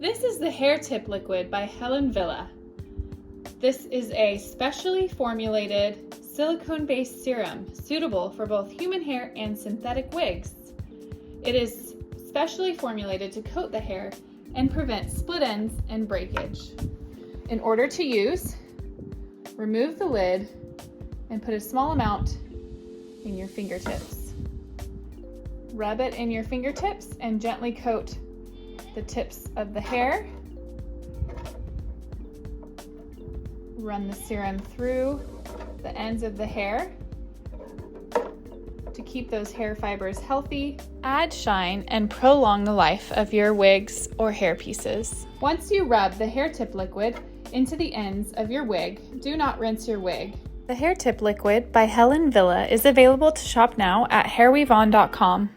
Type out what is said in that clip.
This is the Hair Tip Liquid by Wille. This is a specially formulated silicone-based serum suitable for both human hair and synthetic wigs. It is specially formulated to coat the hair and prevent split ends and breakage. In order to use, remove the lid and put a small amount in your fingertips. Rub it in your fingertips and gently coat the tips of the hair. Run the serum through the ends of the hair to keep those hair fibers healthy. Add shine and prolong the life of your wigs or hair pieces. Once you rub the hair tip liquid into the ends of your wig, do not rinse your wig. The Hair Tip Liquid by Wille is available to shop now at HairWeavon.com.